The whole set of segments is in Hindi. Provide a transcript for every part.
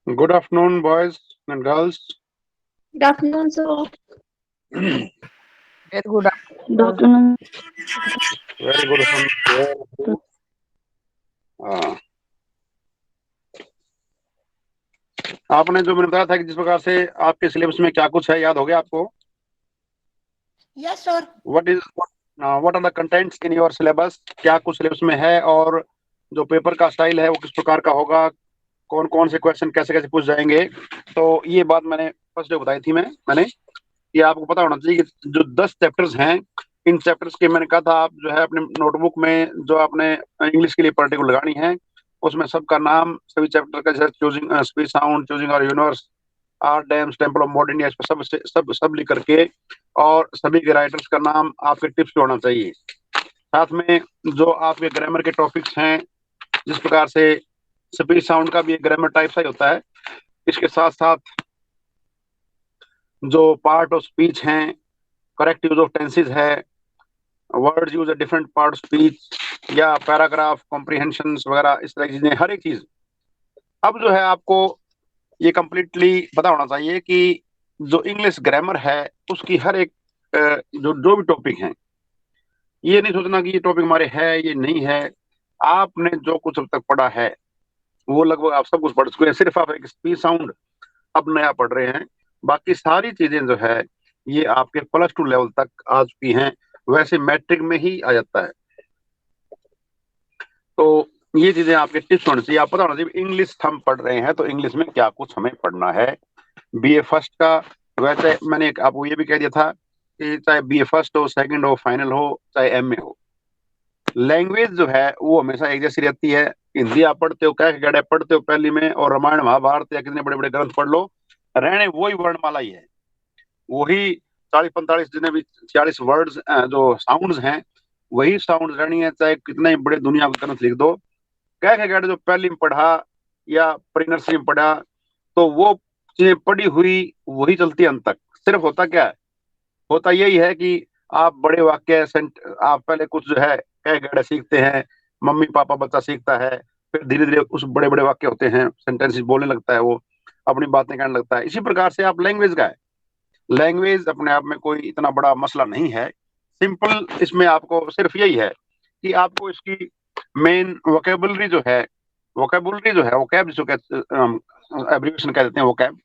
Good afternoon, boys and girls. Good afternoon, sir. Very Very good Good afternoon. afternoon. good afternoon. हाँ, आपने जो मैंने बताया था कि जिस प्रकार से आपके सिलेबस में क्या कुछ है, याद हो गया आपको? Yes, sir. What are the contents in your syllabus? क्या कुछ सिलेबस में है और जो पेपर का स्टाइल है वो किस प्रकार का होगा, कौन कौन से क्वेश्चन कैसे कैसे पूछ जाएंगे। तो ये बात मैंने फर्स्ट डे बताई थी मैंने कि आपको पता होना चाहिए कि जो 10 चैप्टर्स हैं, इन चैप्टर्स के मैंने कहा था आप जो है अपने नोटबुक में जो आपने इंग्लिश के लिए पर्टिकुलर लगानी है, उसमें सबका नाम, सभी चैप्टर का जैसे choosing speech sound, choosing our universe, our dams, temple of modern India, इस पर सब लिख करके और सभी के राइटर्स का नाम, आपके टिप्स पे होना चाहिए। साथ में जो आपके ग्रामर के टॉपिक्स हैं, जिस प्रकार से स्पीच साउंड का भी एक ग्रामर टाइप सा ही होता है, इसके साथ साथ जो पार्ट ऑफ स्पीच हैं, करेक्ट यूज ऑफ टेंसेज है, words use different part of speech या पैराग्राफ कॉम्प्रिहेंशन वगैरह, इस तरह की चीजें, हर एक चीज अब जो है आपको ये कंप्लीटली पता होना चाहिए कि जो इंग्लिश ग्रामर है उसकी हर एक जो भी टॉपिक हैं, ये नहीं सोचना कि ये टॉपिक हमारे है ये नहीं है। आपने जो कुछ अब तक पढ़ा है वो लगभग आप सब कुछ पढ़ चुके हैं, सिर्फ आप एक स्पीच साउंड अब नया पढ़ रहे हैं। बाकी सारी चीजें जो है ये आपके +2 लेवल तक आ चुकी हैं, वैसे मैट्रिक में ही आ जाता है। तो ये चीजें आपके टिप्स होनी चाहिए, आप पता होना चाहिए इंग्लिश हम पढ़ रहे हैं तो इंग्लिश में क्या कुछ हमें पढ़ना है। BA फर्स्ट का वैसे मैंने आपको ये भी कह दिया था कि चाहे BA फर्स्ट हो, सेकंड हो, फाइनल हो, चाहे MA हो, लैंग्वेज जो है वो हमेशा एक जैसी रहती है। हिंदी आप पढ़ते हो, क्या गढ़े पढ़ते हो पहली में, और रामायण महाभारत या कितने बड़े बड़े ग्रंथ पढ़ लो, रहने वही वर्णमाला ही है, वही 40-45 जितने भी 46 वर्ड्स जो साउंड्स हैं वही साउंड रहनी है, चाहे कितने ही बड़े दुनिया के ग्रंथ लिख दो। क्या गढ़े जो पहली में पढ़ा या प्री नर्सरी में पढ़ा, तो वो चीजें पढ़ी हुई वही चलती है अंत तक। सिर्फ होता क्या है, होता यही है कि आप बड़े वाक्य आप पहले कुछ जो है कह गढ़े सीखते हैं, मम्मी पापा बच्चा सीखता है, फिर धीरे धीरे उस बड़े बड़े वाक्य होते हैं, सेंटेंसेस बोलने लगता है, वो अपनी बातें कहने लगता है। इसी प्रकार से आप लैंग्वेज का है, लैंग्वेज अपने आप में कोई इतना बड़ा मसला नहीं है, सिंपल इसमें आपको सिर्फ यही है कि आपको इसकी मेन वोकेबुलरी जो है वोकैब जिसको एब्रिविएशन कह देते हैं vocab,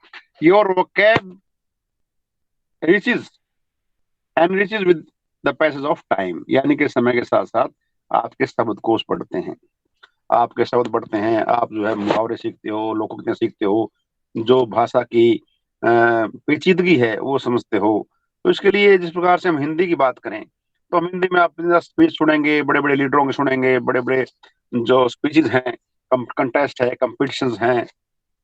your vocab riches enriches with the passage of time, यानी कि समय के साथ साथ आपके शब्दकोश बढ़ते हैं, आपके शब्द बढ़ते हैं, आप जो है मुहावरे सीखते हो, लोकोक्तियां सीखते हो, जो भाषा की पेचीदगी है वो समझते हो। तो इसके लिए जिस प्रकार से हम हिंदी की बात करें तो हम हिंदी में आप स्पीच सुनेंगे, बड़े बड़े लीडरों के सुनेंगे, बड़े बड़े जो स्पीचेज हैं, कंटेस्ट है, कंपटीशंस हैं,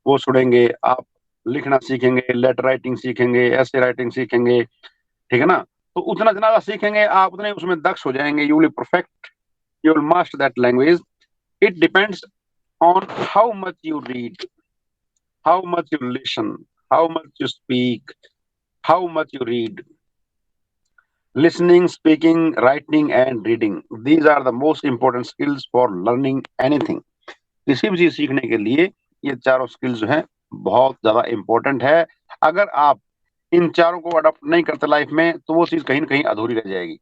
वो सुनेंगे। आप लिखना सीखेंगे, लेटर राइटिंग सीखेंगे, ऐसे राइटिंग सीखेंगे, ठीक है ना। तो उतना जितना सीखेंगे आप उतने उसमें दक्ष हो जाएंगे, you will perfect, you will master that language. It depends on how much you read, how much you listen, how much you speak, how much you read. Listening, speaking, writing and reading, these are the most important skills for learning anything. किसी भी चीज सीखने के लिए ये चारों स्किल्स जो हैं बहुत ज्यादा इंपॉर्टेंट है। अगर आप इन चारों को अडॉप्ट नहीं करते लाइफ में तो वो चीज कहीं ना कहीं अधूरी रह जाएगी।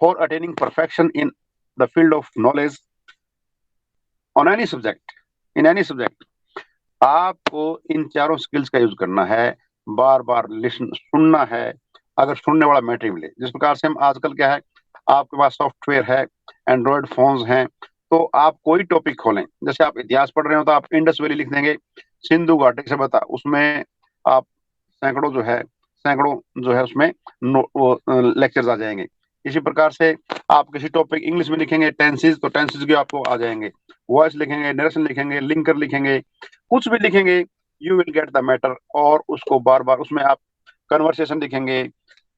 For attaining perfection in the field of knowledge on any subject, in any subject, आपको इन चारों स्किल्स का यूज करना है, बार बार लिसन सुनना है। अगर सुनने वाला मैटर मिले, जिस प्रकार से हम आजकल क्या है, आपके पास सॉफ्टवेयर है, एंड्रॉयड फोन्स हैं, तो आप कोई टॉपिक खोलें, जैसे आप इतिहास पढ़ रहे हो तो आप इंडस वैली लिख देंगे, सिंधु घाटी सभ्यता, उसमें आप सैकड़ों जो है उसमें लेक्चर्स आ जाएंगे। इसी प्रकार से आप किसी टॉपिक इंग्लिश में लिखेंगे टेंसेस, तो टेंसेस भी आपको आ जाएंगे, वॉइस लिखेंगे, नरेशन लिखेंगे, लिंकर लिखेंगे, कुछ भी लिखेंगे, you will get the matter. और उसको बार बार उसमें आप कन्वर्सेशन लिखेंगे,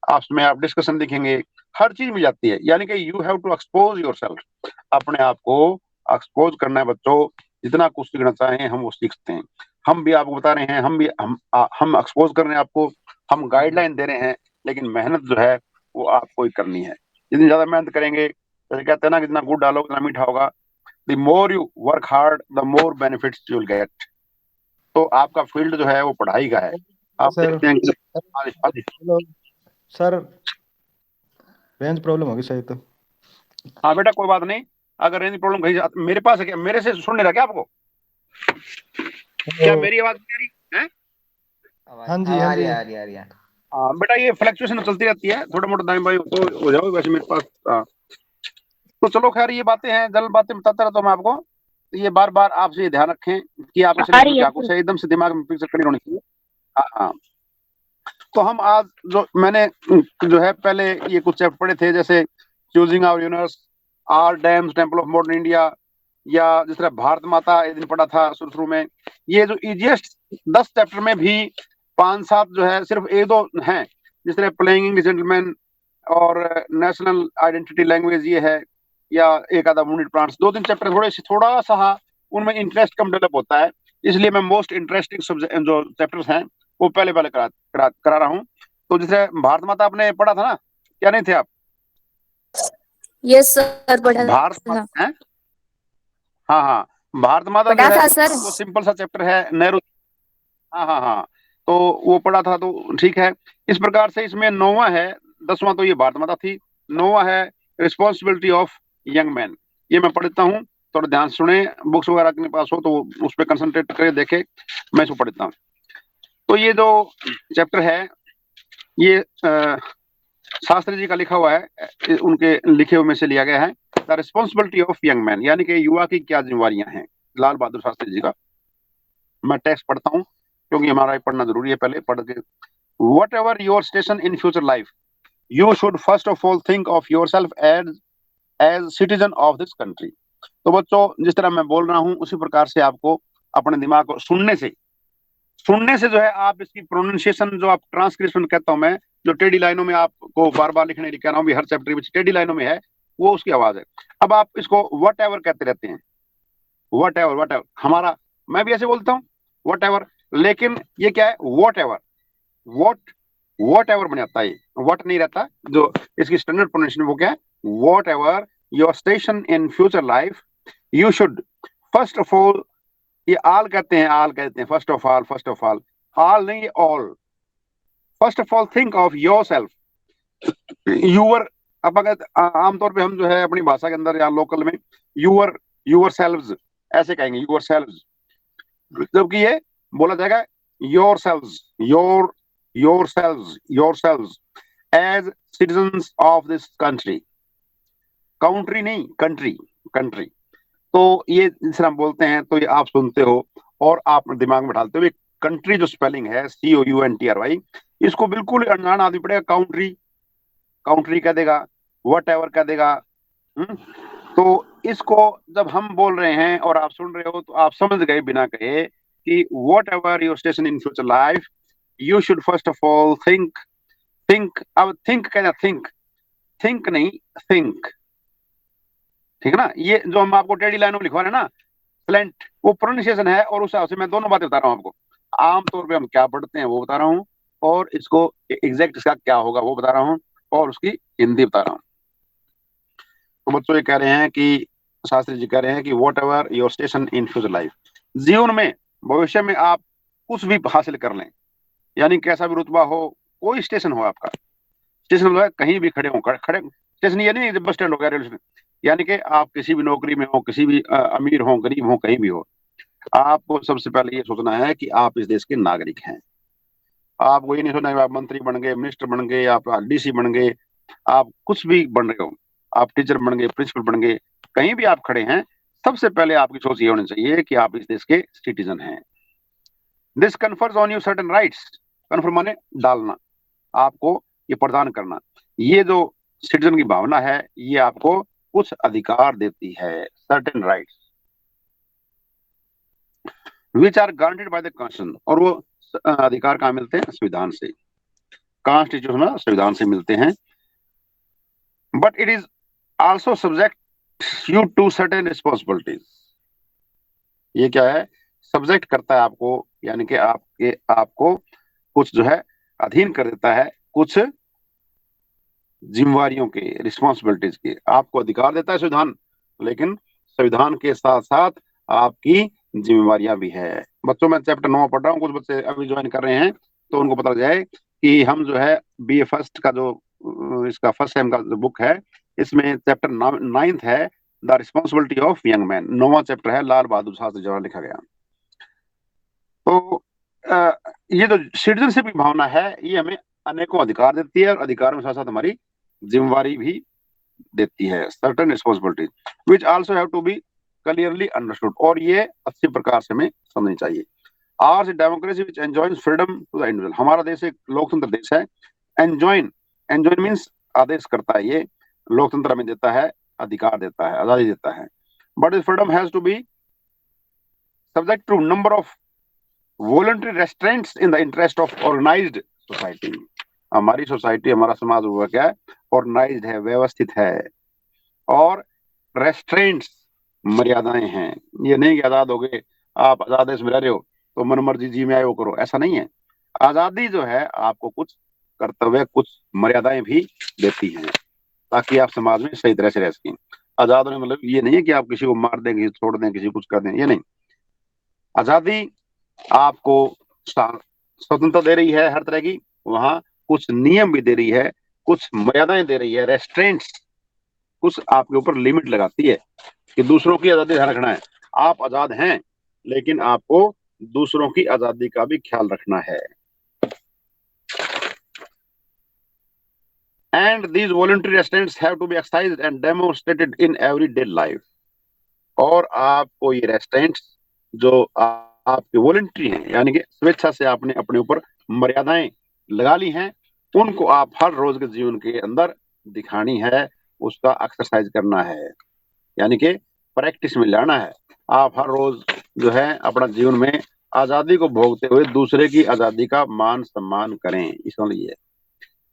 आपस में आप डिस्कशन लिखेंगे, हर चीज मिल जाती है। यानी कि you have to expose yourself, अपने आप को एक्सपोज करना है। बच्चों जितना कुछ सीखना चाहें हम वो सीख सकते हैं, हम भी आपको बता रहे हैं, हम एक्सपोज कर रहे हैं आपको, हम गाइडलाइन दे रहे हैं, लेकिन मेहनत जो है वो आपको ही करनी है। जितनी ज्यादा मेहनत करेंगे, जैसे कहते हैं ना, जितना गुड़ डालोगे उतना मीठा होगा, the more you work hard the more benefits you will get. तो आपका फील्ड जो है वो पढ़ाई का है। आप सर देखते हैं कि हाँ जी, हाँ जी। हेलो सर, रेंज प्रॉब्लम होगी शायद तो। हाँ बेटा कोई बात नहीं, अगर रेंज प्रॉब्लम कहीं मेरे पास है क्या, मेरे से सुन नहीं रहा क्या आपको? क्या हेलो। मेरी आवाज नहीं आ रही है? हाँ जी, हाँ जी। आ रही है। हाँ बेटा, ये फ्लक्चुएशन चलती रहती है, थोड़ा मोटा दाएं बाएं तो हो जाओ, वैसे मेरे पास तो चलो खैर, ये बातें हैं, जल बातें बताता रहता हूँ मैं आपको। ये बार बार आपसे ये ध्यान रखें कि आपके आ सिलेबस में रही है क्या सर। कुछ है, एकदम से दिमाग में पिक्चर क्लियर होनी चाहिए। हाँ हाँ। तो हम आज जो मैंने जो है पहले ये कुछ चैप्टर पढ़े थे, जैसे choosing our universe, our dams, temple of modern India, या जिस तरह भारत माता एक दिन पढ़ा था शुरू शुरू में। ये जो इजिएस्ट 10 चैप्टर में भी 5-7 जो है सिर्फ एक दो हैं, जिस तरह प्लेइंग इंग्लिश जेंटलमैन और नेशनल आइडेंटिटी लैंग्वेज ये है, या एक आधा वुंडेड प्लांट्स, 2-3 चैप्टर थोड़ा सा उनमें इंटरेस्ट कम डेवलप होता है, इसलिए मैं मोस्ट इंटरेस्टिंग जो चैप्टर्स हैं वो पहले पहले करा रहा हूँ। तो जैसे भारत माता आपने पढ़ा था ना, क्या नहीं थे आप? यस सर, पढ़ा भारत था। माता है, हाँ हाँ, भारत माता जो पढ़ा है था सर। वो सिंपल सा चैप्टर है, नेहरू। हाँ हाँ हाँ, तो वो पढ़ा था तो ठीक है। इस प्रकार से इसमें 9वां है, 10वां तो ये भारत माता थी, 9वां है रिस्पॉन्सिबिलिटी ऑफ यंग मैन। ये मैं पढ़ता हूँ, थोड़ा ध्यान से सुने, बुक्स वगैरह के पास हो तो उस पर कंसंट्रेट करके देखे, मैं इसको पढ़ता हूँ। तो ये जो चैप्टर है ये शास्त्री जी का लिखा हुआ है, उनके लिखे हुए में से लिया गया है, the responsibility of young man, यानी कि युवा की क्या जिम्मेवारियां हैं, लाल बहादुर शास्त्री जी का। मैं टेक्स्ट पढ़ता हूँ क्योंकि हमारा ये पढ़ना जरूरी है, पहले पढ़ के। Whatever your station in future life, you should first of all think of yourself as as citizen of this country. तो बच्चों, जिस तरह मैं बोल रहा हूँ उसी प्रकार से आपको अपने दिमाग को सुनने से जो है आप इसकी प्रोनाउंसिएशन, जो आप ट्रांसक्रिप्शन कहता हूं मैं, जो टेढ़ी लाइनों में आपको बार बार लिखने कह रहा हूँ, हर चैप्टर में टेढ़ी लाइनों में है, वो उसकी आवाज है। अब आप इसको वट एवर कहते रहते हैं, वट एवर हमारा, मैं भी ऐसे बोलता हूँ वट एवर, लेकिन ये क्या है, what ever, what what ever बन जाता है, वट नहीं रहता। जो इसकी स्टैंडर्ड प्रोनाउंसिएशन वो क्या है, whatever your station in future life, you should first of all, ये आल कहते हैं, आल कहते हैं, first of all, first of all, all नहीं, all, first of all think of yourself, your. अब अगर आमतौर पे हम जो है अपनी भाषा के अंदर या लोकल में यूर, यूर सेल्व्स ऐसे कहेंगे, यूर सेल्व्स, जबकि ये बोला जाएगा yourselves, yourselves, yourselves as citizens of this country, country नहीं, कंट्री, कंट्री। तो ये जिस तरह हम बोलते हैं तो ये आप सुनते हो और आप दिमाग में डालते हो। कंट्री जो स्पेलिंग है COUNTRY, इसको बिल्कुल अनजान आदमी पड़ेगा, काउंट्री, काउंट्री कह देगा, वट एवर कह देगा। तो इसको जब हम बोल रहे हैं और आप सुन रहे हो तो आप समझ गए बिना कहे कि what ever your station in future life, you should first of all think, think, अब थिंक कहना, थिंक, थिंक नहीं, थिंक, ठीक है ना। ये जो हम आपको टेढ़ी लाइनों में लिखवा रहे हैं ना, स्लेंट, वो प्रोनाउंसिएशन है, और उस हिसाब से मैं दोनों बातें बता रहा हूँ आपको। आमतौर पे हम क्या पढ़ते हैं वो बता रहा हूँ, और इसको एग्जैक्ट इसका क्या होगा वो बता रहा हूँ, और उसकी हिंदी बता रहा हूँ। तो बच्चों ये कह रहे हैं कि शास्त्री जी कह रहे हैं कि what ever your station in future life, जीवन में, भविष्य में आप कुछ भी हासिल कर लें, यानी कैसा भी रुतबा हो, कोई स्टेशन हो आपका, स्टेशन मतलब कहीं भी खड़े हो, खड़े स्टेशन ये नहीं बस स्टैंड हो गया, रेलवे स्टेशन, यानी कि आप किसी भी नौकरी में हो, किसी भी अमीर हो, गरीब हो, कहीं भी हो, आपको सबसे पहले ये सोचना है कि आप इस देश के नागरिक हैं। आपको ये नहीं सोचना कि आप मंत्री बन गए, मिनिस्टर बन गए, आप DC बन गए, आप कुछ भी बन रहे हो, आप टीचर बन गए, प्रिंसिपल बन गए, कहीं भी आप खड़े हैं, सबसे पहले आपकी सोच ये होनी चाहिए कि आप इस देश के सिटीजन हैं। This confers on you certain rights, confer माने डालना, आपको ये प्रदान करना, ये जो सिटीजन की भावना है ये आपको कुछ अधिकार देती है, certain rights which are guaranteed by the constitution, और वो अधिकार कहाँ मिलते हैं, संविधान से, कॉन्स्टिट्यूशन संविधान से मिलते हैं। But it is also subject you to certain responsibilities, ये क्या है, सब्जेक्ट करता है आपको, यानी कि आपको कुछ जो है अधीन कर देता है, कुछ जिम्मेवारियों के, रिस्पॉन्सिबिलिटीज के, आपको अधिकार देता है संविधान, लेकिन संविधान के साथ साथ आपकी जिम्मेवारियां भी है। बच्चों में चैप्टर 9 पढ़ रहा हूँ, कुछ बच्चे अभी ज्वाइन कर रहे हैं तो उनको पता जाए कि हम जो है बीए फर्स्ट का जो इसका फर्स्ट सेम का जो बुक है, इसमें चैप्टर 9 है the responsibility of young man. 9वां चैप्टर है लाल बहादुर शास्त्री द्वारा लिखा गया। तो ये जो सिटीजनशिप की भावना है ये हमें अनेकों अधिकार देती है और अधिकारों के साथ साथ हमारी जिम्मेवारी भी देती है, certain responsibility which also have to be clearly understood, और ये अच्छी प्रकार से हमें समझनी चाहिए। Ours democracy which enjoys freedom to the individual, हमारा देश एक लोकतंत्र देश है। एंजॉइन मीन्स आदेश करता है, ये लोकतंत्र हमें देता है, अधिकार देता है, आजादी देता है। But this freedom has to be subject to number of voluntary restraints in the interest of organised society. हमारी सोसाइटी, हमारा समाज हुआ क्या है, ऑर्गेनाइज्ड है, व्यवस्थित है, और रेस्ट्रेंट्स मर्यादाएं हैं। ये नहीं कि आजाद हो गए, आप आजाद देश में रह रहे हो तो मन मर्जी जी में आए वो करो, ऐसा नहीं है। आजादी जो है आपको कुछ कर्तव्य, कुछ मर्यादाएं भी देती हैं ताकि आप समाज में सही तरह से रह सकें। आजाद होने मतलब ये नहीं है कि आप किसी को मार दें, किसी छोड़ दें, किसी कुछ कर दें, ये नहीं। आजादी आपको स्वतंत्रता दे रही है हर तरह की, वहां कुछ नियम भी दे रही है, कुछ मर्यादाएं दे रही है, रेस्ट्रेंट्स, कुछ आपके ऊपर लिमिट लगाती है कि दूसरों की आजादी ध्यान रखना है। आप आजाद हैं लेकिन आपको दूसरों की आजादी का भी ख्याल रखना है। And these voluntary restraints have to be exercised and demonstrated in everyday life, और आपको ये रेस्ट्रेंट्स जो आपके वॉलंटरी हैं, यानी कि स्वेच्छा से आपने अपने ऊपर मर्यादाएं लगा ली हैं, उनको आप हर रोज के जीवन के अंदर दिखानी है, उसका एक्सरसाइज करना है, यानी कि प्रैक्टिस में लाना है। आप हर रोज जो है अपना जीवन में आजादी को भोगते हुए दूसरे की आजादी का मान सम्मान करें, इसलिए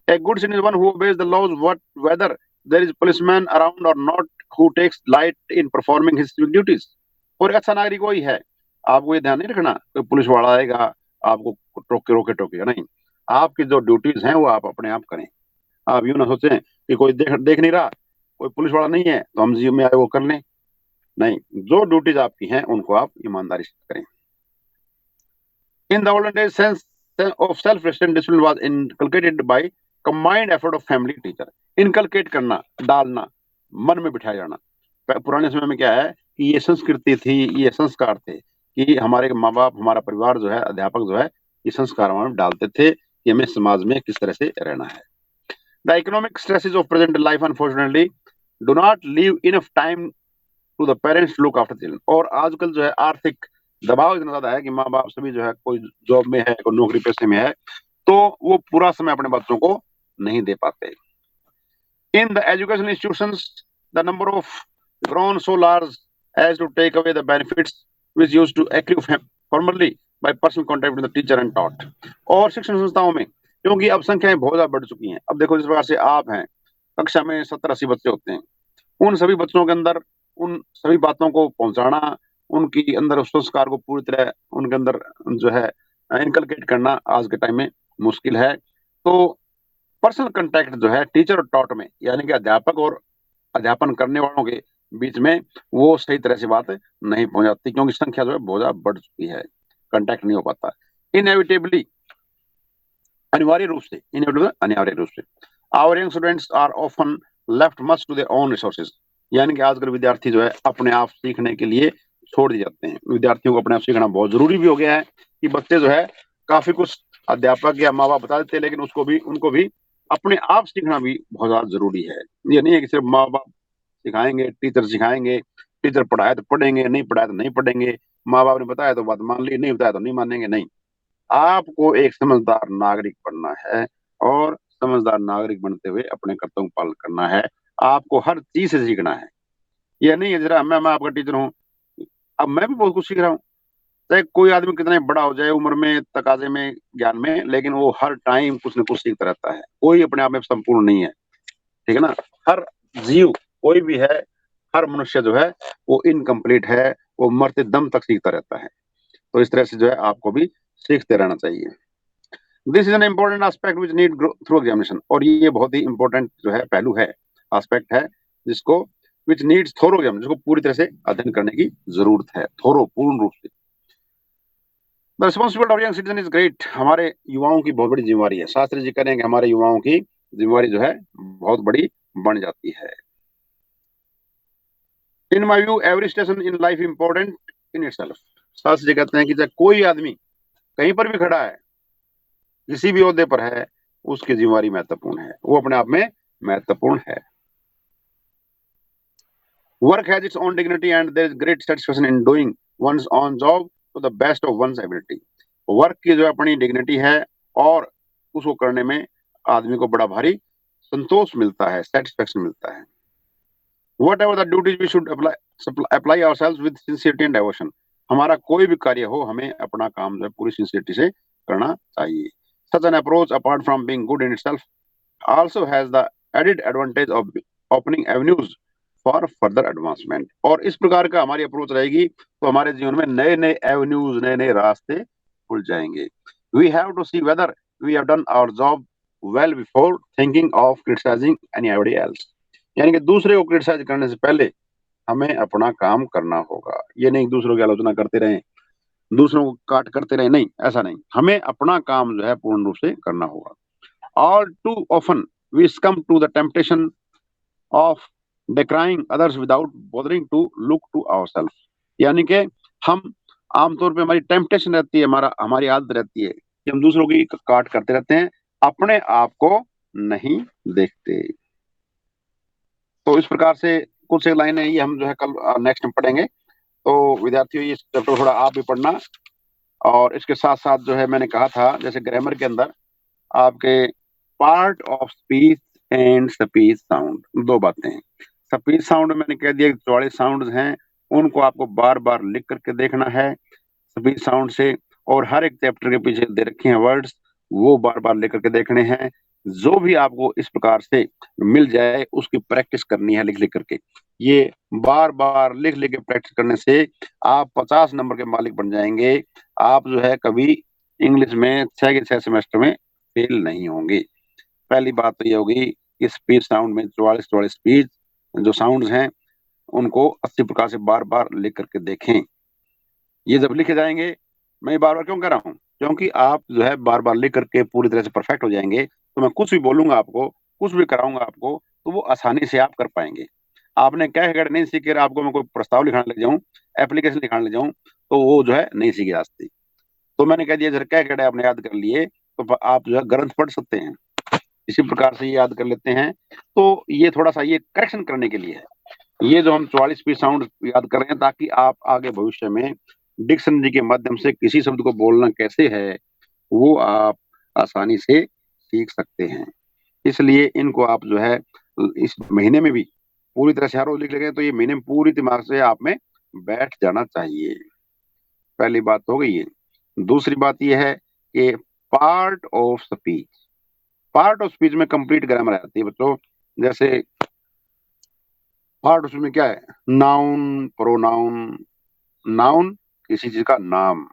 A good citizen is one who obeys the laws whether there is policeman around or not, who takes delight in performing his civic duties. और अच्छा नागरिक वही है, आपको ये ध्यान नहीं रखना कोई पुलिस वाला आएगा आपको रोकेगा नहीं। आपकी जो ड्यूटीज हैं वो आप अपने आप करें। आप यूं ना सोचें कि कोई देख नहीं रहा, कोई पुलिस वाला नहीं है तो हम जीवन में आए वो कर लें, नहीं, जो ड्यूटीज आपकी हैं उनको आप ईमानदारी से करें। In the olden days sense of self restraint discipline was inculcated by combined effort of family teacher. Inculcate करना, डालना, मन में बिठाया जाना। पुराने समय में क्या है कि ये संस्कृति थी, ये संस्कार थे कि हमारे माँ बाप, हमारा परिवार जो है, अध्यापक जो है, ये संस्कार हमें डालते थे कि हमें समाज में किस तरह से रहना है। The economic stresses of present life unfortunately do not leave enough time to the parents look after children. और आजकल जो है आर्थिक दबाव इतना ज्यादा है कि माँ बाप सभी जो है, कोई जॉब में है, कोई नौकरी पेशे में है, तो वो पूरा समय अपने बच्चों को नहीं दे पाते। In the education institutions the number of grown so large as to take away the benefits which used to accrue formerly by personal contact with the teacher and taught। और शिक्षण संस्थाओं में क्योंकि अब संख्याएं बहुत ज्यादा बढ़ चुकी हैं। अब देखो जिस प्रकार से आप हैं, कक्षा में 70-80 बच्चे होते हैं, उन सभी बच्चों के अंदर उन सभी बातों को पहुंचाना, उनकी अंदर उस संस्कार को पूरी तरह उनके अंदर जो है इनकलकेट करना आज के टाइम में मुश्किल है। तो पर्सनल कांटेक्ट जो है टीचर और टॉट में, यानी कि अध्यापक और अध्यापन करने वालों के बीच में, वो सही तरह से बात नहीं पहुंच जाती क्योंकि संख्या जो है बहुत ज्यादा बढ़ चुकी है, कांटेक्ट नहीं हो पाता। इनएविटेबली, अनिवार्य रूप से our young students are often left much to their own resources, यानी कि आजकल विद्यार्थी जो है अपने आप सीखने के लिए छोड़ दिए जाते हैं। विद्यार्थियों को अपने आप सीखना बहुत जरूरी भी हो गया है कि बच्चे जो है काफी कुछ अध्यापक या माँ बाप बता देते हैं, लेकिन उनको भी अपने आप सीखना भी बहुत ज्यादा जरूरी है। ये नहीं है कि सिर्फ माँ बाप सिखाएंगे, टीचर सिखाएंगे, टीचर पढ़ाए तो पढ़ेंगे, नहीं पढ़ाए तो नहीं पढ़ेंगे, माँ बाप ने बताया तो बात मान ली, नहीं बताया तो नहीं मानेंगे, नहीं। आपको एक समझदार नागरिक बनना है और समझदार नागरिक बनते हुए अपने कर्तव्य पालन करना है। आपको हर चीज से सीखना है। यह नहीं है जरा मैं आपका टीचर हूँ, अब मैं भी बहुत कुछ सीख रहा हूँ। चाहे कोई आदमी कितना ही बड़ा हो जाए उम्र में, तकाजे में, ज्ञान में, लेकिन वो हर टाइम कुछ न कुछ सीखता रहता है। कोई अपने आप में संपूर्ण नहीं है, ठीक है ना। हर जीव कोई भी है, हर मनुष्य जो है वो इनकम्प्लीट है, वो मरते दम तक सीखता रहता है। तो इस तरह से जो है आपको भी सीखते रहना चाहिए। This is an important aspect which need through examination, और ये बहुत ही इंपॉर्टेंट जो है पहलू है, एस्पेक्ट है, जिसको विच नीड्स थोरो ज्ञान, जिसको पूरी तरह से अध्ययन करने की जरूरत है, थोरो, पूर्ण रूप से। The responsibility of young citizen is great, हमारे युवाओं की बहुत बड़ी जिम्मेवारी है। शास्त्री जी करेंगे हमारे युवाओं की जिम्मेवारी जो है बहुत बड़ी बन जाती है। In my view every station in life important in itself, Shastri ji कहते हैं कि चाहे कोई आदमी कहीं पर भी खड़ा है, किसी भी ओहदे पर है, उसकी जिम्मेवारी महत्वपूर्ण है, वो अपने आप में महत्वपूर्ण है। Work has its own dignity and there is great satisfaction in doing one's own job to the best of one's ability. Work की जो अपनी डिग्निटी है और उसको करने में आदमी को बड़ा भारी संतोष मिलता है, सेटिस्फैक्शन मिलता है। Whatever the duties we should apply ourselves with sincerity and devotion, हमारा कोई भी कार्य हो हमें अपना काम जो है पूरी सिंसियरिटी से करना चाहिए। Such an approach, apart from being good in itself, also has the added advantage of opening avenues for further advancement। और इस प्रकार का हमारी अप्रोच रहेगी तो हमारे जीवन में नए नए एवेन्यूज, नए नए रास्ते खुल जाएंगे। We have to see whether we have done our job well before thinking of criticizing anybody else। यानी कि दूसरे को क्रिटिसाइज करने से पहले हमें अपना काम करना होगा। ये नहीं दूसरों की आलोचना करते रहें, दूसरों को काट करते रहे, नहीं, ऐसा नहीं, हमें अपना काम जो है पूर्ण रूप से करना होगा। All too often we succumb to the temptation of decrying others without bothering to look to ourselves, यानी कि हम आमतौर पे हमारी टेम्पटेशन रहती है, हमारी आदत रहती है कि हम दूसरों की काट करते रहते हैं, अपने आप को नहीं देखते। तो इस प्रकार से कुछ एक लाइनें ये हम जो है कल नेक्स्ट में पढ़ेंगे। तो विद्यार्थियों ये चैप्टर थोड़ा आप भी पढ़ना, और इसके साथ साथ जो है मैंने कहा था जैसे ग्रामर के अंदर आपके part of speech and speech sound, दो बातें हैं। स्पीच साउंड मैंने कह दिया 44 साउंड हैं, उनको आपको बार बार लिख करके देखना है स्पीच साउंड से, और हर एक चैप्टर के पीछे दे रखे हैं वर्ड्स, वो बार बार लिख करके देखने हैं। जो भी आपको इस प्रकार से मिल जाए उसकी प्रैक्टिस करनी है लिख लिख करके। ये बार बार लिख लिख के प्रैक्टिस करने से आप 50 नंबर के मालिक बन जाएंगे। आप जो है कभी इंग्लिश में 6 के 6 सेमेस्टर में फेल नहीं होंगे। पहली बात तो ये होगी कि स्पीच साउंड में 44 स्पीच जो साउंड्स हैं उनको 80 प्रकार से बार बार लिख करके देखें। ये जब लिखे जाएंगे, मैं बार बार क्यों कह रहा हूँ, क्योंकि आप जो है बार बार लिख करके पूरी तरह से परफेक्ट हो जाएंगे, तो मैं कुछ भी बोलूंगा आपको, कुछ भी कराऊंगा आपको, तो वो आसानी से आप कर पाएंगे। आपने क्या कर नहीं सीखे, आपको मैं कोई प्रस्ताव लिखाने लग जाऊं, एप्लीकेशन लिखाने लग जाऊं, तो वो जो है नहीं सीखी जा सकती। तो मैंने कह दिया जरा क्या कह आपने याद कर लिए तो आप जो है ग्रंथ पढ़ सकते हैं, इसी प्रकार से याद कर लेते हैं। तो ये थोड़ा सा ये करेक्शन करने के लिए है, ये जो हम 44 पी साउंड याद कर रहे हैं, ताकि आप आगे भविष्य में डिक्शनरी के माध्यम से किसी शब्द को बोलना कैसे है वो आप आसानी से सीख सकते हैं। इसलिए इनको आप जो है इस महीने में भी पूरी तरह से हर रोज लिख लेंगे तो ये महीने में पूरी दिमाग से आप में बैठ जाना चाहिए। पहली बात हो गई है। दूसरी बात यह है कि part of speech, part of speech में कंप्लीट ग्रामर आती है बच्चों। जैसे पार्ट उसमें क्या है, नाउन, प्रोनाउन, नाउन किसी चीज का नाम,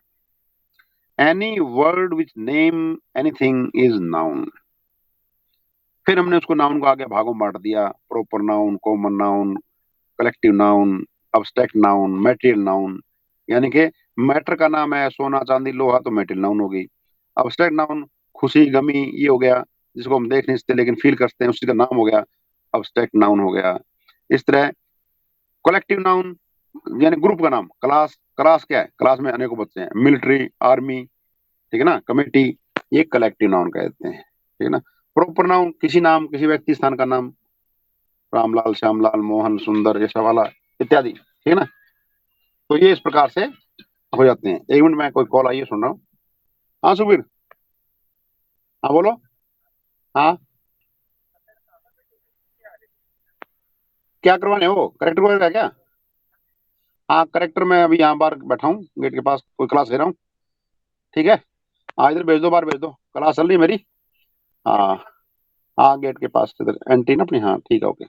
any word which name anything is noun. फिर हमने उसको नाउन को आगे भागों में बांट दिया, proper noun, common noun, collective noun, abstract noun, material noun. यानी कि मैटर का नाम है सोना चांदी लोहा तो मैटेरियल नाउन होगी। अब्स्ट्रैक्ट नाउन खुशी गमी ये हो गया, जिसको हम देख नहीं सकते लेकिन फील करते हैं, उसी का नाम हो गया, अब्स्ट्रैक्ट नाउन हो गया। इस तरह कलेक्टिव नाउन यानी ग्रुप का नाम, क्लास, क्लास क्या है, क्लास में अनेकों बच्चे हैं, मिलिट्री, आर्मी, ठीक है ना, कमेटी, ये कलेक्टिव नाउन कहते हैं, ठीक है ना। प्रॉपर नाउन किसी नाम, किसी व्यक्ति स्थान का नाम, रामलाल, श्यामलाल, मोहन, सुंदर, यशवाला इत्यादि, ठीक है ना। तो ये इस प्रकार से हो जाते हैं। एक मिनट में कोई कॉल आई है, सुन रहा हूँ। हाँ सुबीर, हाँ बोलो। हाँ क्या करवाने हो, करेक्टर वगैरह क्या? हाँ करेक्टर में अभी यहाँ बाहर बैठा हूँ गेट के पास, कोई क्लास ले रहा हूँ, ठीक है। हाँ इधर भेज दो, बाहर भेज दो, क्लास चल रही है मेरी। हाँ हाँ गेट के पास इधर एंट्री ना अपनी, हाँ ठीक है, ओके।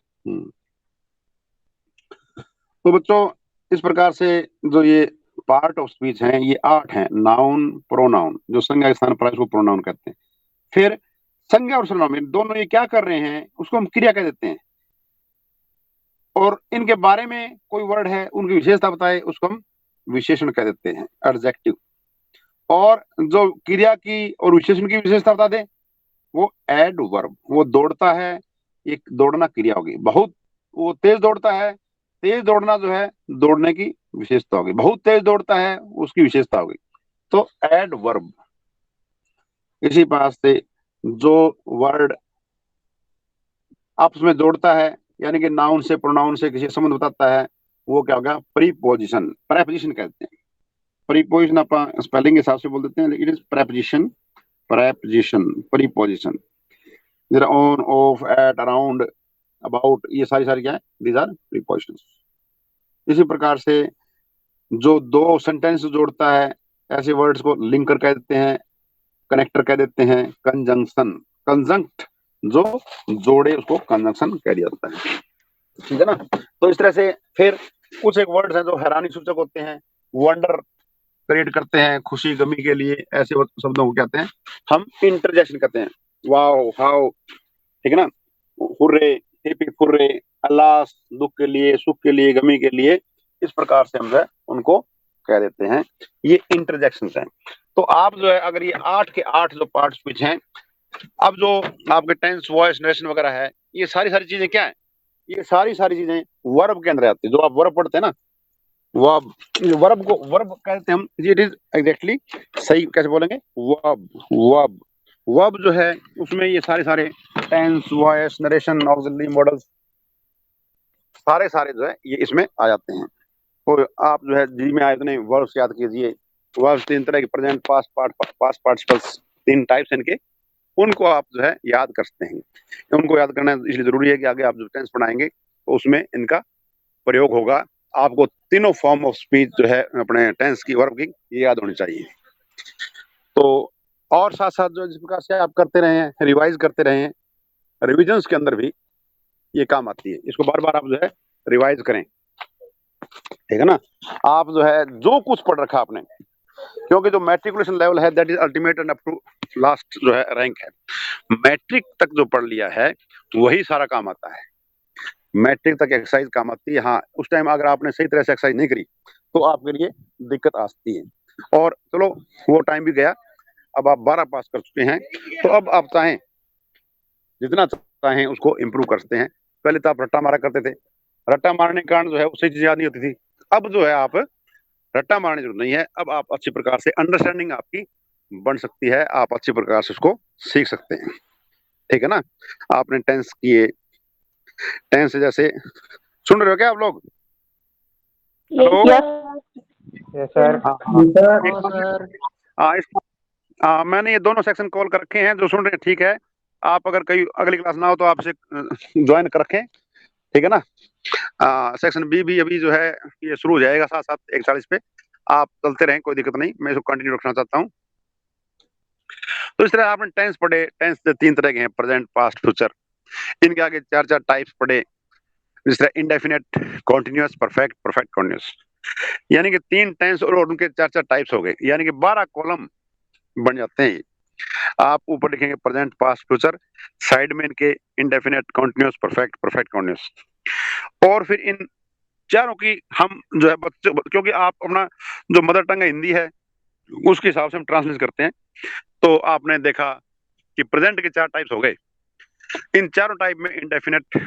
तो बच्चों इस प्रकार से जो ये पार्ट ऑफ स्पीच हैं ये 8 हैं। नाउन, प्रोनाउन, जो संज्ञा के स्थान पर है उसको प्रोनाउन कहते हैं। फिर संज्ञा और सर्वनाम दोनों ये क्या कर रहे हैं उसको हम क्रिया कह देते हैं। और इनके बारे में कोई वर्ड है, उनकी विशेषता बताए, उसको हम विशेषण कह देते हैं, एडजेक्टिव। और जो क्रिया की और विशेषण की विशेषता बता दें, वो एडवर्ब। वो दौड़ता है, एक दौड़ना क्रिया होगी। बहुत वो तेज दौड़ता है, तेज दौड़ना जो है दौड़ने की विशेषता होगी। बहुत तेज दौड़ता है, उसकी विशेषता होगी। तो एडवर्ब। इसी पास से जो वर्ड आपस में जोड़ता है, यानी कि नाउन से प्रोनाउन से किसी संबंध बताता है, वो क्या होगा? प्रीपोजिशन, प्रेपोजिशन कहते हैं। प्रीपोजिशन आप स्पेलिंग के हिसाब से बोल देते हैं, लेकिन it is preposition, preposition, preposition. जरा on, of, at, around, about, ये सारी सारी क्या है? These are prepositions. इसी प्रकार से जो दो सेंटेंस जोड़ता है, ऐसे वर्ड्स को लिंकर कह देते हैं, कनेक्टर कह देते हैं, कंजंक्शन। कंजंक्ट जो जोड़े उसको कंजंक्शन कह दिया जाता है, ठीक है ना। तो इस तरह से फिर कुछ एक वर्ड्स हैं जो हैरानी सूचक होते हैं, वंडर क्रिएट करते हैं, खुशी गमी के लिए, ऐसे शब्दों को कहते हैं हम इंटरजेक्शन कहते हैं। वाओ, हाउ, ठीक है ना। हुर्रे, हिप हिप हुर्रे, अल्लाह, दुख के लिए, सुख के लिए, गमी के लिए, इस प्रकार से हम जो है उनको कह देते हैं। ये इंटरजेक्शन हैं। तो आप जो है अगर ये 8 के 8 जो पार्ट स्पीच हैं, अब जो आपके टेंस, वॉइस, नरेशन वगैरह है, ये सारी सारी चीजें क्या है? ये सारी सारी चीजें वर्ब के अंदर आती है। जो आप वर्ब पढ़ते हैं ना, वर्ब, वर्ब को वर्ब कहते हैं हम। इट इज एग्जैक्टली सही कैसे बोलेंगे? Verb, verb. वर्ब जो है उसमें ये सारे सारे tense, voice, narration, auxiliary, modals, सारे सारे जो है ये इसमें आ जाते हैं। और आप जो है जी में आए तो नहीं, वर्ब्स याद कीजिए। वर्ब्स 3 तरह के, present, past, past participles, 3 types इनके, उनको आप जो है याद कर सकते हैं। उनको याद करना इसलिए जरूरी है कि आगे आप जो टेंस पढ़ाएंगे तो उसमें इनका प्रयोग होगा। आपको तीनों फॉर्म ऑफ स्पीच जो है अपने टेंस की, वर्ब की, ये याद होनी चाहिए। तो और साथ साथ जो जिस प्रकार से आप करते रहे हैं, रिवाइज करते रहे हैं, रिविजन्स के अंदर भी ये काम आती है। इसको बार बार आप जो है रिवाइज करें, ठीक है ना। आप जो है जो कुछ पढ़ रखा आपने, क्योंकि जो मैट्रिकुलेशन लेवल है that is ultimate and up to last जो है रैंक है। मैट्रिक तक जो पढ़ लिया है वही सारा काम आता है। मैट्रिक तक एक्सरसाइज काम आती है। हाँ, उस टाइम अगर आपने सही तरह से एक्सरसाइज नहीं करी तो आपके लिए दिक्कत आती है। और चलो वो टाइम भी गया, अब आप 12 पास कर चुके हैं, तो अब आप चाहें जितना चाहें उसको इम्प्रूव कर सकते हैं। पहले तो आप रट्टा मारा करते थे, रट्टा मारने के कारण जो है उससे चीज याद नहीं होती थी। अब जो है आप रट्टा मारने की जरूरत नहीं है, अब आप अच्छी प्रकार से अंडरस्टैंडिंग आपकी बन सकती है, आप अच्छी प्रकार से उसको सीख सकते हैं, ठीक है ना। आपने टेंस किए, टेंस जैसे सुन रहे हो क्या आप लोग? Hello, Yes, sir. हाँ हाँ, मैंने ये दोनों सेक्शन कॉल कर रखे हैं। जो सुन रहे हैं ठीक है, आप अगर कहीं अगली क्लास ना हो तो आप इसे ज्वाइन कर रखें, ठीक है ना। सेक्शन बी भी अभी जो है ये शुरू हो जाएगा साथ साथ 1:40 पे। आप चलते रहें, कोई दिक्कत नहीं, मैं इसको कंटिन्यू रखना चाहता हूँ। तो इस तरह आपने टेंस पढ़े। टेंस 3 तरह के हैं, प्रेजेंट, पास्ट, फ्यूचर। इनके आगे 4 टाइप्स पढ़े, जिस तरह indefinite, continuous, perfect, perfect continuous, यानी कि 3 टेंस और उनके 4 टाइप्स हो गए, यानी कि 12 कॉलम बन जाते हैं। आप ऊपर लिखेंगे प्रेजेंट, पास्ट, फ्यूचर, साइड में इनके indefinite, continuous, perfect, perfect continuous. और फिर इन चारों की हम जो है बच्चों, क्योंकि आप अपना जो मदर टंग हिंदी है उसके हिसाब से हम ट्रांसलेट करते हैं। तो आपने देखा कि प्रेजेंट के 4 टाइप्स हो गए। इन चारों टाइप में इंडेफिनेट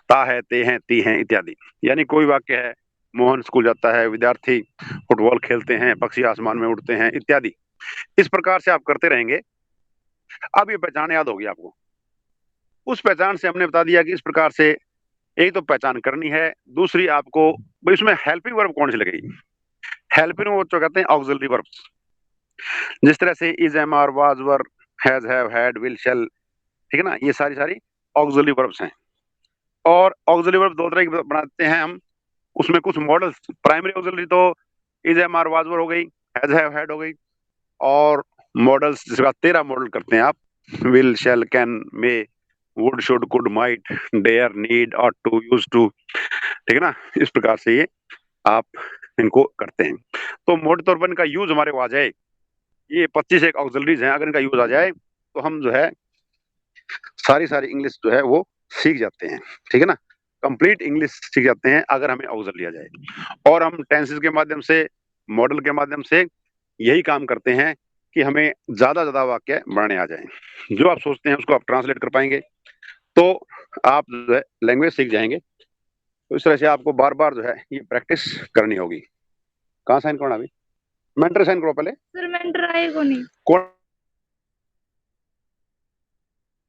ता है, ते हैं, ती हैं इत्यादि, यानी कोई वाक्य है, मोहन स्कूल जाता है, विद्यार्थी फुटबॉल खेलते हैं, पक्षी आसमान में उड़ते हैं इत्यादि। इस प्रकार से आप करते रहेंगे। अब ये पहचान याद होगी आपको। उस पहचान से हमने बता दिया कि इस प्रकार से एक तो पहचान करनी है, दूसरी आपको इसमें हेल्पिंग वर्ब कौन सी लगेगी। हेल्पिंग वर्ब जो कहते हैं ऑक्सिलरी वर्ब्स, जिस तरह से is, am, are, was, were, has, have, had, will, shall, ठीक है ना। ये सारी सारी ऑक्सिलरी वर्ब्स हैं। और ऑक्सिलरी वर्ब 2 तरह की बनाते हैं हम। उसमें कुछ मॉडल्स, प्राइमरी ऑक्सिलरी तो इज, एम, आर, वाज, वर हो गई, हैज, हैव, हैड हो गई। और मॉडल्स जिसके बाद 13 मॉडल करते हैं आप, will, shall, can, may, would, should, could, might, dare, need, ought to, use to, ठीक है ना। इस प्रकार से ये आप इनको करते हैं। तो मोटे तौर पर इनका यूज हमारे को आ जाए, ये 25 एक ऑक्सिलरीज हैं, अगर इनका यूज आ जाए तो हम जो है सारी सारी इंग्लिश जो है वो सीख जाते हैं, ठीक है ना। कंप्लीट इंग्लिश सीख जाते हैं अगर हमें ऑक्सिलरी लिया जाए। और हम टेंसेस के माध्यम से, मॉडल के माध्यम से यही काम करते हैं कि हमें ज्यादा वाक्य बनाने आ जाएं। जो आप सोचते हैं उसको आप ट्रांसलेट कर पाएंगे तो आप जो है लैंग्वेज सीख जाएंगे। तो इस तरह से आपको बार बार जो है ये प्रैक्टिस करनी होगी। कहाँ साइन करना अभी? मेंटर साइन करो पहले। सर मेंटर आएगा नहीं। कौन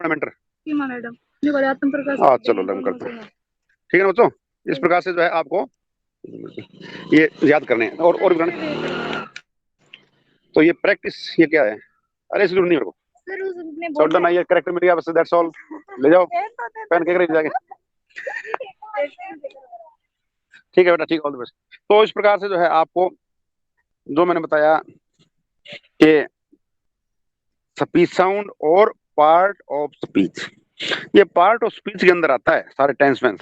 मेंटर? सीमा मैडम जो बड़े आत्म प्रकाश हाँ चलो लम करते हैं। ठीक है ना बच्चों, इस प्रकार से जो है आपको ये याद करने हैं। और तो ये प्रैक्टिस, ये क्या है? अरे इसलिए नहीं मेरे को सर उसने छोड़ देना, ये करेक्टर मिल गया बस, दैट्स ऑल। ले जाओ पेन के जाके। ठीक है बेटा, ठीक, ऑल द बेस्ट। तो इस प्रकार से जो है आपको जो मैंने बताया कि स्पीच साउंड और पार्ट ऑफ स्पीच, ये पार्ट ऑफ स्पीच के अंदर आता है सारे टेंस में,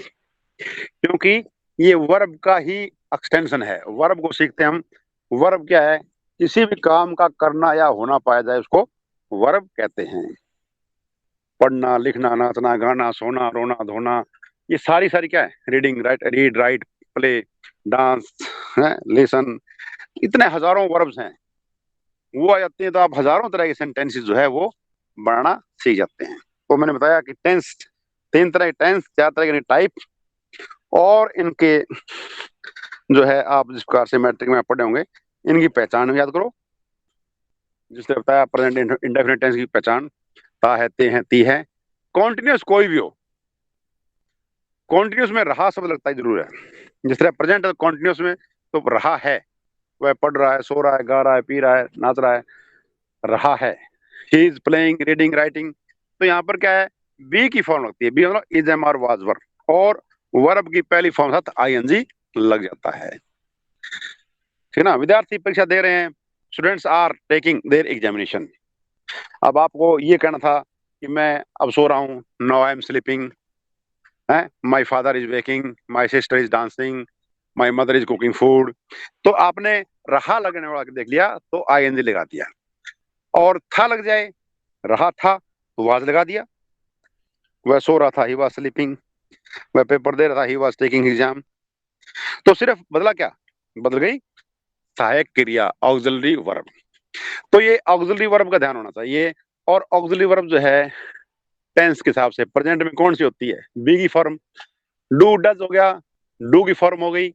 क्योंकि ये वर्ब का ही एक्सटेंशन है। वर्ब को सीखते हम। वर्ब क्या है? किसी भी काम का करना या होना पाया जाए उसको वर्ब कहते हैं। पढ़ना, लिखना, नाचना, गाना, सोना, रोना, धोना, ये सारी क्या है? Reading, read, right, play, dance, lesson, इतने हजारों वर्ब्स हैं। वो आ जाते हैं तो आप हजारों तरह के सेंटेंसेस जो है वो बनाना सीख जाते हैं। तो मैंने बताया कि टेंस, 3 तरह के टेंस, 4 तरह के टाइप, और इनके जो है आप जिस प्रकार से मैट्रिक में पढ़े होंगे इनकी पहचान याद करो। जिसने बताया प्रेजेंट इंडेफिनिट टेंस की पहचान ता है, ते हैं, ती है। कॉन्टिन्यूस कोई भी हो, कॉन्टिन्यूस में रहा शब्द लगता है जरूर है। जिस तरह प्रेजेंट कॉन्टिन्यूस में तो रहा है, वह पढ़ रहा है, सो रहा है, गा रहा है, पी रहा है, नाच रहा है, रहा है। He is playing, reading, writing. तो यहाँ पर क्या है? बी की फॉर्म लगती है। बी मतलब इज, एम, आर, वाज, वर, और वर्ब की पहली फॉर्म साथ आईएनजी लग जाता है। ठीक ना? विद्यार्थी परीक्षा दे रहे हैं, students are taking their examination. अब आपको ये कहना था कि मैं अब सो रहा हूँ, नो आई एम स्लीपिंग, है, my father is waking, my sister is dancing, my mother is cooking food. तो आपने रहा लगने वाला देख लिया तो आईएनजी लगा दिया, और था लग जाए, रहा था तो वाज लगा दिया। वह सो रहा था, ही वाज स्लीपिंग। वह पेपर दे रहा था, ही वाज टेकिंग एग्जाम। तो सिर्फ बदला क्या? बदल गई सहायक क्रिया, ऑक्सिलरी वर्ब। तो ये ऑक्सिलरी वर्ब का ध्यान होना चाहिए। और ऑक्सिलरी वर्ब जो है टेंस के हिसाब से प्रेजेंट में कौन सी होती है? बी की फॉर्म। डू, डज हो गया, डू की फॉर्म हो गई।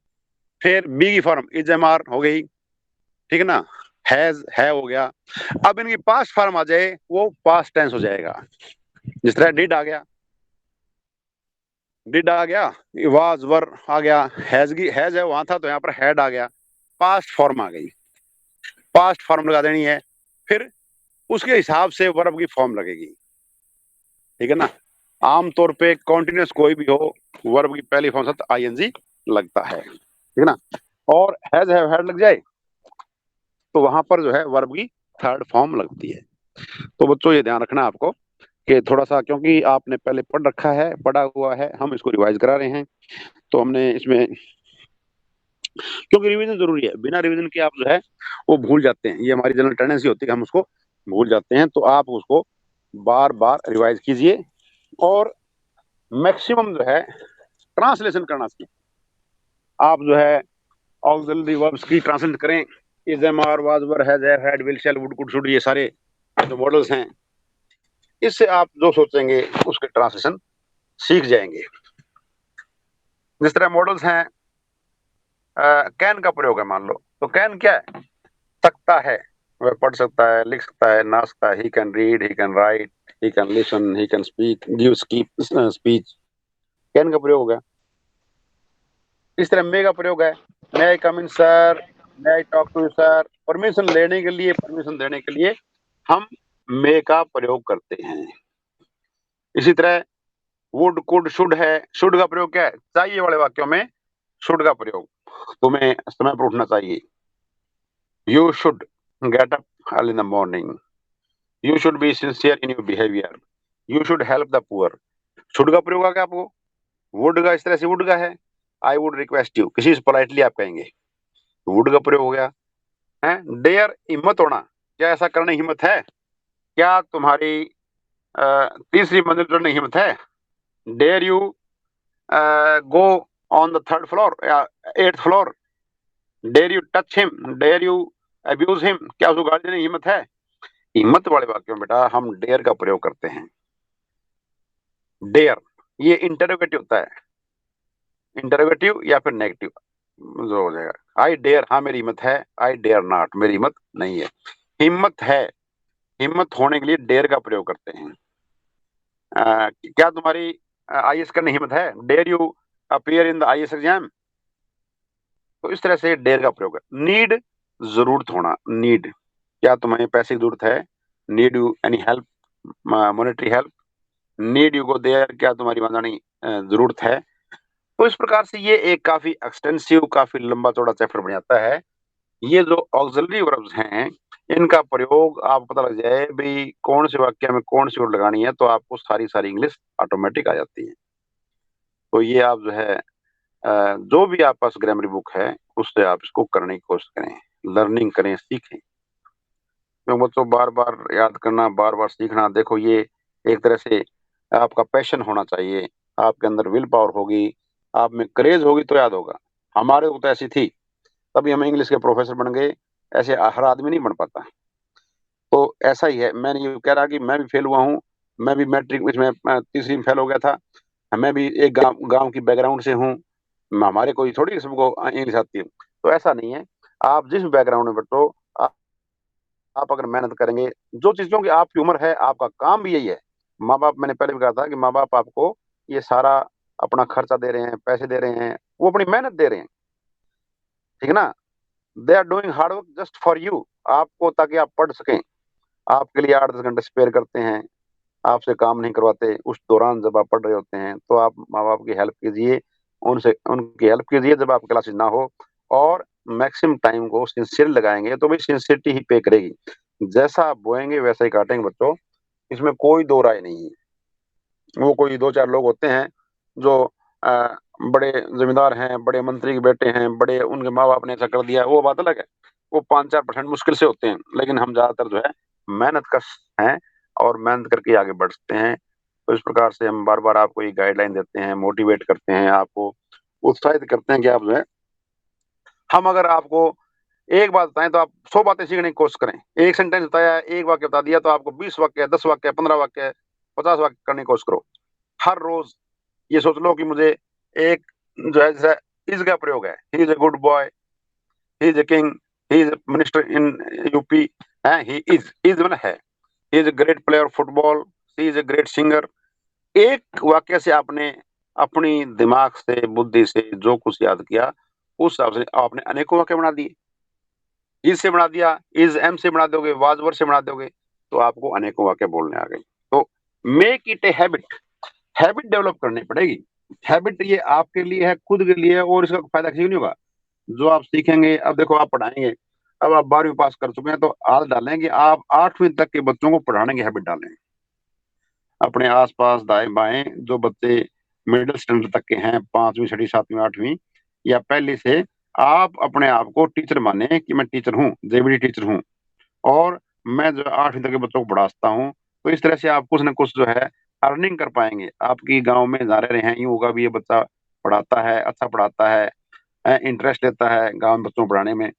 फिर बी की फॉर्म इज, एम, आर हो गई। ठीक है ना? हैज, है हो गया। अब इनकी पास्ट फॉर्म आ जाए वो पास्ट टेंस हो जाएगा। जिस तरह डिड आ गया, डिड आ गया, वाज, वर आ गया, हैज है वहां था तो यहाँ पर हैड आ गया, पास्ट फॉर्म आ गई। पास्ट फॉर्म लगा देनी है, फिर उसके हिसाब से वर्ब की फॉर्म लगेगी। ठीक है ना? आमतौर पे कॉन्टिन्यूस कोई भी हो, वर्ब की पहली फॉर्म साथ आईएनजी लगता है। ठीक है ना? और हैज, हैव, हैड लग जाए तो वहां पर जो है वर्ब की थर्ड फॉर्म लगती है। तो बच्चों ये ध्यान रखना आपको कि थोड़ा सा, क्योंकि आपने पहले पढ़ रखा है, पढ़ा हुआ है, हम इसको रिवाइज करा रहे हैं, तो हमने इसमें, क्योंकि रिवीजन जरूरी है, बिना रिवीजन के आप जो है वो भूल जाते हैं। ये हमारी जनरल टेंडेंसी होती है कि हम उसको भूल जाते हैं। तो आप उसको बार बार रिवाइज कीजिए और मैक्सिमम जो है ट्रांसलेशन करना सीखिए। आप जो है ऑक्सिलरी वर्ब्स की ट्रांसलेट करें, is, am, are, was, were, has, have, had, will, shall, would, could, should, ये सारे जो मॉडल्स हैं, इससे आप जो सोचेंगे उसके ट्रांसलेशन सीख जाएंगे। जिस तरह मॉडल्स हैं, कैन का प्रयोग है मान लो, तो कैन क्या है? सकता है, वह पढ़ सकता है, लिख सकता है, ना सकता है। He can read, he can write, he can listen, he can speak, give speech. Can का प्रयोग हो गया। इस तरह मे का प्रयोग है, may I come in sir, may I talk to you sir. Permission लेने के लिए, परमिशन देने के लिए हम मे का प्रयोग करते हैं। इसी तरह वुड, कुड, शुड है। शुड का प्रयोग क्या है? चाहिए वाले वाक्यों में शुड का प्रयोग, तुम्हें समय पर उठना चाहिए। You should get up early in the morning, you should be sincere in your behaviour, you should help the poor. Should का प्रयोग आ गया आपको। वुड का इस तरह से वुड का है, आई वुड रिक्वेस्ट यू, किसी से पोलाइटली आप कहेंगे, वुड का प्रयोग हो गया है। डेयर, हिम्मत होना, क्या ऐसा करने की हिम्मत है? क्या तुम्हारी तीसरी मंजिल चढ़ने की हिम्मत है? Dare you go on the third floor या eighth floor, dare you touch him, dare you abuse him, क्या उसको गाली देने की हिम्मत है? हिम्मत वाले वाक्यों में बेटा हम डेयर का प्रयोग करते हैं। डेयर ये इंटरोगेटिव होता है, इंटरोगेटिव या फिर नेगेटिव जो हो जाएगा। आई डेयर, हाँ मेरी हिम्मत है, आई डेयर नॉट, मेरी हिम्मत नहीं है। हिम्मत है, हिम्मत होने के लिए डेयर का प्रयोग करते हैं। क्या तुम्हारी आईएएस करने की हिम्मत है? Dare you appear in the IAS exam. तो इस तरह से डेयर का प्रयोग है। नीड जरूरत होना, नीड, क्या तुम्हें पैसे की जरूरत है? Need you any help, monetary help, need you go there, क्या तुम्हारी वहां जाने की जरूरत है? तो इस प्रकार से ये एक काफी एक्सटेंसिव, काफी लंबा चौड़ा चैप्टर बन जाता है। ये जो ऑक्सिलरी वर्ब्स हैं इनका प्रयोग आप पता लग जाए भाई कौन से वाक्य में कौन सी वर्ड लगानी है, तो आपको सारी सारी इंग्लिश ऑटोमेटिक आ जाती है। तो ये आप जो है जो भी आप पास ग्रामर बुक है उससे आप इसको करने की कोशिश करें, लर्निंग करें, सीखें। क्योंकि बच्चों बार बार याद करना, बार बार सीखना, देखो ये एक तरह से आपका पैशन होना चाहिए, आपके अंदर विल पावर होगी, आप में क्रेज होगी तो याद होगा। हमारे को तो ऐसी थी, तभी हम इंग्लिश के प्रोफेसर बन गए, ऐसे हर आदमी नहीं बन पाता। तो ऐसा ही है, मैं नहीं कह रहा कि मैं भी फेल हुआ हूँ, मैं भी मैट्रिक इसमें तीसरी में फेल हो गया था, मैं भी एक गांव गांव की बैकग्राउंड से हूँ, हमारे कोई थोड़ी सबको इंग्लिश आती है। तो ऐसा नहीं है, आप जिस बैकग्राउंड में बच्चों आप अगर मेहनत करेंगे, जो चीजों की आपकी उम्र है, आपका काम भी यही है। माँ बाप, मैंने पहले भी कहा था कि माँ बाप आपको ये सारा अपना खर्चा दे रहे हैं, पैसे दे रहे हैं, वो अपनी मेहनत दे रहे हैं, ठीक है ना। They are doing hard work just for you, आपको, ताकि आप पढ़ सकें। आपके लिए 8-10 घंटे स्पेयर करते हैं, आपसे काम नहीं करवाते। उस दौरान जब आप पढ़ रहे होते हैं तो आप माँ बाप की हेल्प कीजिए, उनसे उनकी हेल्प कीजिए जब आपकी क्लासेस ना हो, और मैक्सिमम टाइम को सिंसियर लगाएंगे तो भाई सिंसियरिटी ही पे करेगी। जैसा आप बोएंगे वैसा ही काटेंगे बच्चों, इसमें कोई दो राय नहीं है। वो कोई 2-4 लोग होते हैं जो बड़े जमींदार हैं, बड़े मंत्री के बेटे हैं, बड़े उनके माँ बाप ने ऐसा कर दिया, वो बात अलग है। वो 5-4% मुश्किल से होते हैं, लेकिन हम ज्यादातर जो है मेहनत कश हैं और मेहनत करके आगे बढ़ते हैं। तो इस प्रकार से हम बार बार आपको ये गाइडलाइन देते हैं, मोटिवेट करते हैं, आपको उत्साहित करते हैं कि आप जो है, हम अगर आपको एक बात बताएं तो आप 100 बातें सीखने की कोशिश करें। एक सेंटेंस बताया, एक वाक्य बता दिया, तो आपको 20 वाक्य, 10 वाक्य, 15 वाक्य, 50 वाक्य करने की कोशिश करो हर रोज। ये सोच लो कि मुझे एक जो है जैसे इज का प्रयोग है, he is a good boy, he is a king, he is minister in UP, है, ही इज मतलब है, he is a great player football, he is a great singer. एक वाक्य से आपने अपनी दिमाग से, बुद्धि से जो कुछ याद किया, उस हिसाब से आपने अनेकों वाक्य बना दिए। इज से बना दिया, इज एम से बना दोगे, वाज वर से बना दोगे, तो आपको अनेकों वाक्य बोलने आ गए। तो make it a habit, habit develop करनी पड़ेगी। हैबिट ये आपके लिए है, खुद के लिए है, और इसका फायदा किसी को नहीं होगा। जो आप सीखेंगे, अब देखो आप पढ़ाएंगे, अब आप 12वीं पास कर चुके हैं तो आदत डालें कि आप 8वीं तक के बच्चों को पढ़ाने की हैबिट डालें। अपने आसपास दाएं बाएं जो बच्चे मिडिल स्टैंडर्ड तक के हैं, 5वीं 6वीं 7वीं 8वीं, या पहले से आप अपने आप को टीचर माने कि मैं टीचर हूँ, जेबीडी टीचर हूँ, और मैं जो 8वीं तक के बच्चों को पढ़ाता हूँ। तो इस तरह से आप कुछ न कुछ जो है अर्निंग कर पाएंगे। आपकी गांव में जा रहे हैं, यूं होगा भी ये बच्चा पढ़ाता है, अच्छा पढ़ाता है, इंटरेस्ट लेता है गांव में बच्चों को पढ़ाने में,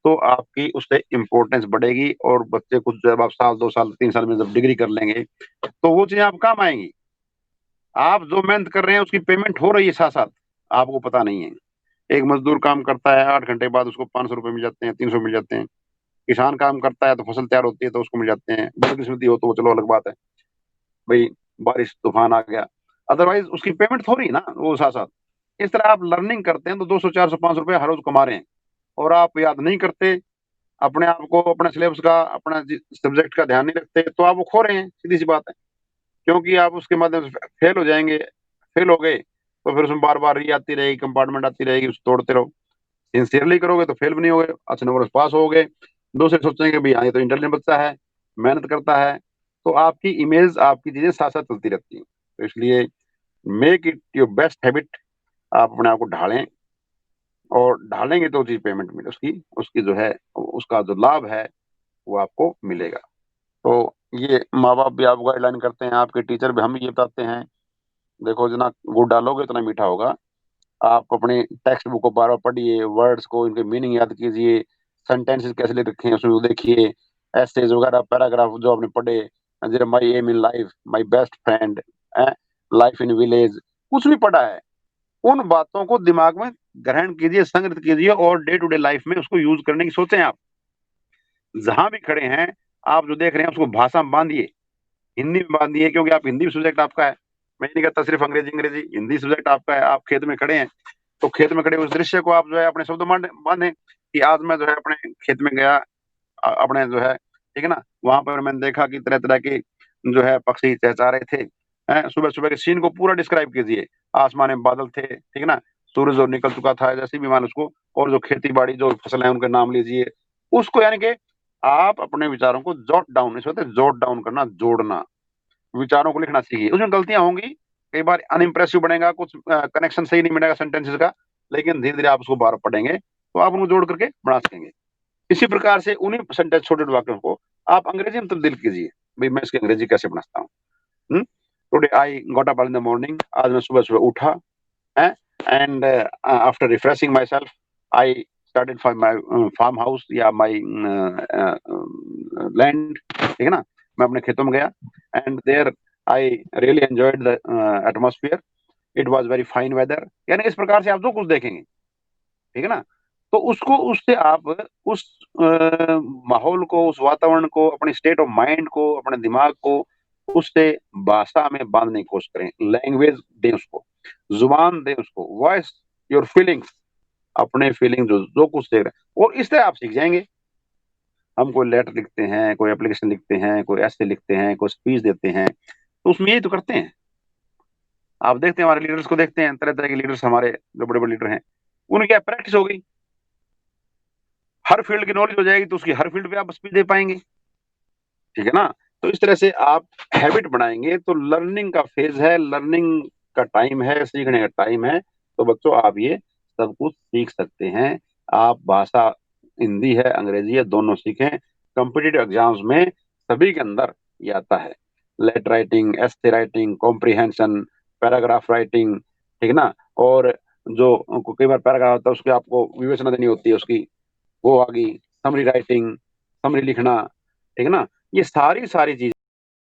तो आपकी उससे इम्पोर्टेंस बढ़ेगी। और बच्चे कुछ जब आप साल 2 साल 3 साल में जब डिग्री कर लेंगे तो वो चीजें आप काम आएंगी। आप जो मेहनत कर रहे हैं उसकी पेमेंट हो रही है साथ साथ, आपको पता नहीं है। एक मजदूर काम करता है, 8 घंटे बाद उसको 500 रुपये मिल जाते हैं, 300 मिल जाते हैं। किसान काम करता है तो फसल तैयार होती है तो उसको मिल जाते हैं। बदकिस्मती हो तो वो चलो अलग बात है, भाई बारिश तूफान आ गया, अदरवाइज उसकी पेमेंट हो रही है ना वो साथ साथ। इस तरह आप लर्निंग करते हैं तो 200 400 500 रुपये हर रोज कमा रहे हैं, और आप याद नहीं करते, अपने आप को, अपने सिलेबस का, अपना सब्जेक्ट का ध्यान नहीं रखते, तो आप वो खो रहे हैं, सीधी सी बात है। क्योंकि आप उसके माध्यम से फेल हो जाएंगे। फेल हो गए तो फिर उसमें बार बार ये आती रहेगी, कंपार्टमेंट आती रहेगी, उसको तोड़ते रहो। सिंसियरली करोगे तो फेल भी नहीं होगे, अच्छे नंबर से पास होगे। दूसरे सोचेंगे भाई हाँ ये तो इंटेलिजेंट बच्चा है, मेहनत करता है, तो आपकी इमेज, आपकी चीजें साथ साथ चलती रहती हैं। तो इसलिए make it your best habit, आप अपने आप को ढालें, और ढालेंगे तो चीज पेमेंट मिले, उसकी उसकी जो है उसका जो लाभ है वो आपको मिलेगा। तो ये माँ बाप भी आपको गाइडलाइन करते हैं, आपके टीचर भी, हम भी ये बताते हैं देखो जितना गुड़ डालोगे उतना मीठा होगा। आप अपनी टेक्स्ट बुक को बार बार पढ़िए, वर्ड्स को, इनके मीनिंग याद कीजिए, सेंटेंसेस कैसे लिख रखे हैं उसमें वो देखिए, एसेज वगैरह पैराग्राफ जो आपने पढ़े, जैसे my aim in life, my best friend, life in village, कुछ भी पढ़ा है उन बातों को दिमाग में ग्रहण कीजिए, संग्रहित कीजिए और डे टू डे लाइफ में उसको यूज करने की सोचें। आप जहां भी खड़े हैं, आप जो देख रहे हैं उसको भाषा में बांधिए, हिंदी में बांधिए, क्योंकि आप हिंदी सब्जेक्ट आपका है। मैं नहीं कहता सिर्फ अंग्रेजी अंग्रेजी, हिंदी सब्जेक्ट आपका है। आप खेत में खड़े हैं तो खेत में खड़े उस दृश्य को आप जो है अपने शब्द बांधे कि आज मैं जो है अपने खेत में गया, अपने जो है, ठीक है ना, वहां पर मैंने देखा कि तरह तरह के जो है पक्षी चहचहा रहे थे। सुबह सुबह के सीन को पूरा डिस्क्राइब कीजिए, आसमान में बादल थे, ठीक है ना, सूरज जो निकल चुका था, जैसे भी मान उसको, और जो खेती बाड़ी जो फसल है उनके नाम लीजिए उसको, यानी कि आप अपने विचारों को जॉट डाउन, इसे होता है जॉट डाउन करना, जोड़ना, विचारों को लिखना सीखिए। उसमें गलतियां होंगी, कई बार अनइम्प्रेसिव बनेगा, कुछ कनेक्शन सही नहीं बनेगा सेंटेंसेस का, लेकिन धीरे धीरे आप उसको बार पढ़ेंगे तो आप उनको जोड़ करके बना सकेंगे। इसी प्रकार से उन्हीं सेंटेंस छोटे वाक्यों को आप अंग्रेजी में तब्दील कीजिए। भाई मैं इसकी अंग्रेजी कैसे बनाता हूँ। Today I got up in the morning, आज मैं सुबह सुबह उठा है, and after refreshing myself I started from my farm house या माई लैंड, ठीक है ना, मैं अपने खेतों में गया, and there I really enjoyed the atmosphere, it was very fine weather. यानी इस प्रकार से आप जो कुछ देखेंगे, ठीक है ना, तो उसको, उससे आप उस माहौल को, उस वातावरण को, अपने स्टेट ऑफ माइंड को, अपने दिमाग को उससे भाषा में बांधने की कोशिश करें। लैंग्वेज दें उसको, जुबान दें उसको, वॉइस योर फीलिंग्स, अपने फीलिंग जो जो कुछ देख रहे हैं, और इससे आप सीख जाएंगे। हम कोई लेटर लिखते हैं, कोई एप्लीकेशन लिखते हैं, कोई ऐसे लिखते हैं, कोई स्पीच देते हैं, तो उसमें यही तो करते हैं। आप देखते हैं हमारे लीडर्स को, देखते हैं तरह तरह के लीडर्स, हमारे जो बड़े बड़े लीडर हैं, उनकी क्या प्रैक्टिस हो गई, हर फील्ड की नॉलेज हो जाएगी तो उसकी हर फील्ड पे आप स्पीच दे पाएंगे, ठीक है ना। तो इस तरह से आप हैबिट बनाएंगे तो लर्निंग का फेज है, लर्निंग का टाइम है, सीखने का टाइम है, तो बच्चों आप ये सब कुछ सीख सकते हैं। आप भाषा हिंदी है, अंग्रेजी है, दोनों सीखें। कॉम्पिटिटिव एग्जाम्स में सभी के अंदर ये आता है, लेट राइटिंग, एस्से राइटिंग, कॉम्प्रिहेंशन, पैराग्राफ राइटिंग, ठीक है ना, और जो कई बार पैराग्राफ होता है उसकी आपको विवेचना देनी होती है उसकी, वो आ गई, समरी राइटिंग, समरी लिखना, ठीक है ना, ये सारी सारी चीजें